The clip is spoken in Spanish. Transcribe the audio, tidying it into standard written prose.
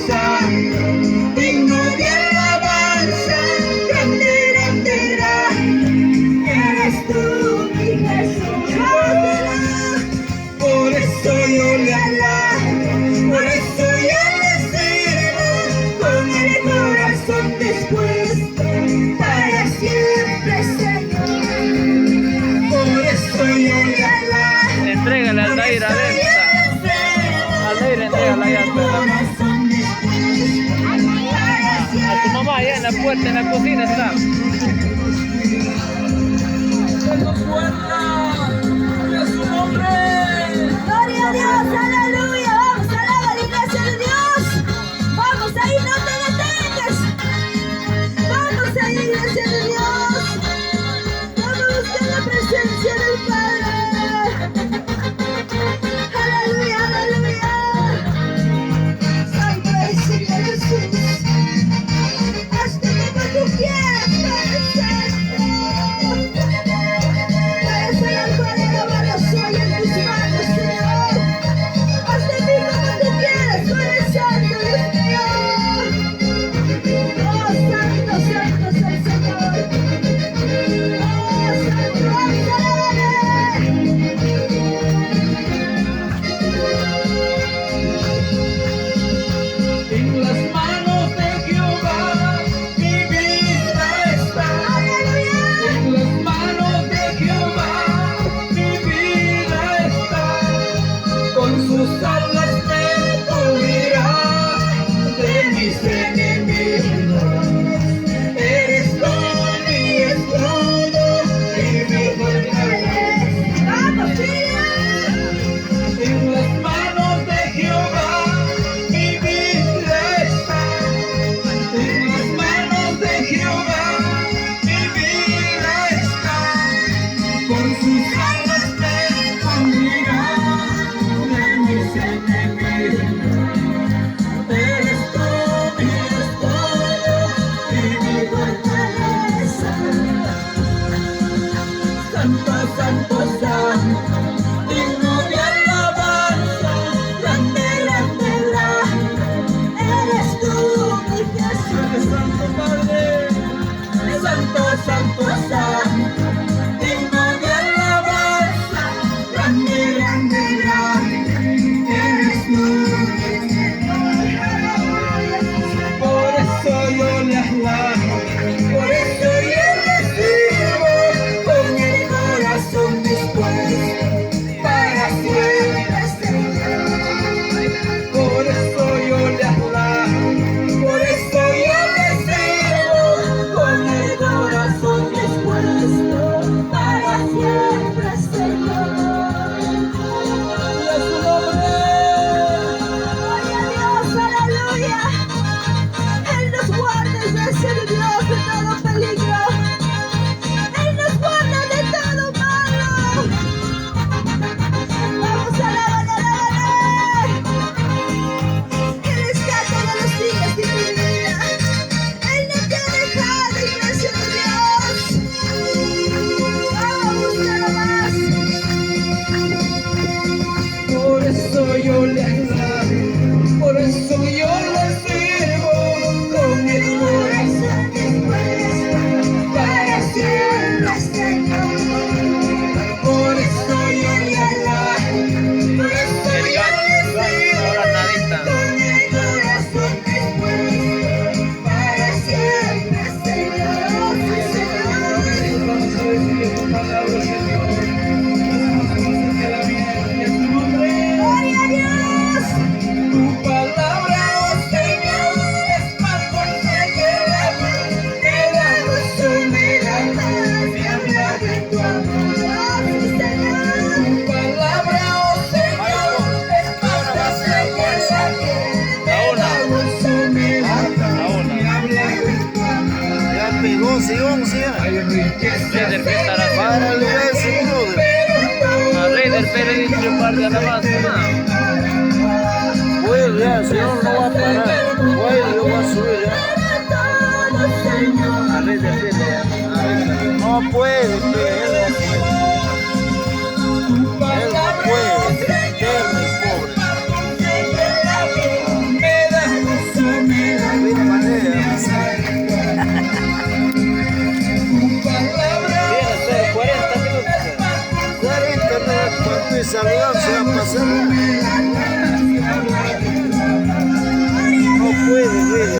Santo, digno de alabanza, grande, grande, grande, eres tú, mi Jesús. Por eso yo le alabo, por eso yo le sirvo, con el corazón dispuesto, para siempre, Señor. Por eso yo le alabo. Entrégale al Dair, a ver. Al Dair, entrégale allá. A tu mamá allá en la puerta, en la cocina está. Gloria a Dios, aleluya. Vamos a alabar la iglesia de Dios. Vamos ahí, no te detengas. Vamos ahí, iglesia de Dios. Vamos a buscar la presencia del Padre. Aleluya, aleluya. Santo es el Señor Jesús. Hazte como tú quieras, Padre Santo. Puedes alabar y alabar soy en tus manos, Señor. Hazte mí como tú quieras, Padre Santo, Dios mío. Oh, santo, santo es el Señor. Oh, santo, alábale. En las manos de Jehová mi vida está. Aleluya. En las manos de Jehová mi vida está. Con sus alas me cubrirá de mis enemigos. Eres todo mi escudo y mi fortaleza. Vamos, Señor. En las manos de Jehová mi vida está. En las manos de Jehová mi vida está. Con sus alas me cubrirá de mis enemigos. Eres tú mi escudo y mi fortaleza. Santo, santo, santo, digno de alabanza, grande, grande, grande, Eres tú, mi Jesús. eres Santo Padre, Santo, Santo, Santo, digno de alabanza, grande, grande, grande, eres tú, por eso yo le alabo, por eso yo le sirvo, con el corazón dispuesto, para siempre, Señor. Por eso yo le alabo, por eso yo le sirvo, con el corazón dispuesto, Para siempre, Señor. y a su nombre. Gloria a Dios, aleluya. Él nos guarda, iglesia de Dios, de todo peligro. Él nos guarda de todo malo. Vamos a alabar, alabar. Él está todos los días de mi vida. Él no te ha dejado, iglesia de Dios. Vamos a alabar. Por eso yo le alabo, por eso yo le sirvo, con el corazón dispuesto, para siempre, Señor. Por eso yo le alabo, por eso yo le sirvo, con el corazón dispuesto, para siempre, Señor. Vamos a decirle tu palabra, Señor. Vamos a conocer la vida y a su nombre. Gloria a Dios. Tu palabra, oh Señor, es más fuerte que la vida, me da gozo, me da paz, me habla de tu amor. Tu palabra, oh Señor, es más fuerte que la vida, me da gozo, me da paz, me habla de tu amor. Ya pegó, sigamos, Hay riquezas Raider, ¿qué estará haciendo? Párale, ese, brother. A Raider Pérez dice un par de alabanzas. Puede, ya, el Señor no va a parar. Puede, yo voy a subir ya. A Raider Pérez. No puede, que él no puede. Él no puede, él es pobre. Me da gozo, saludan, se van pasando.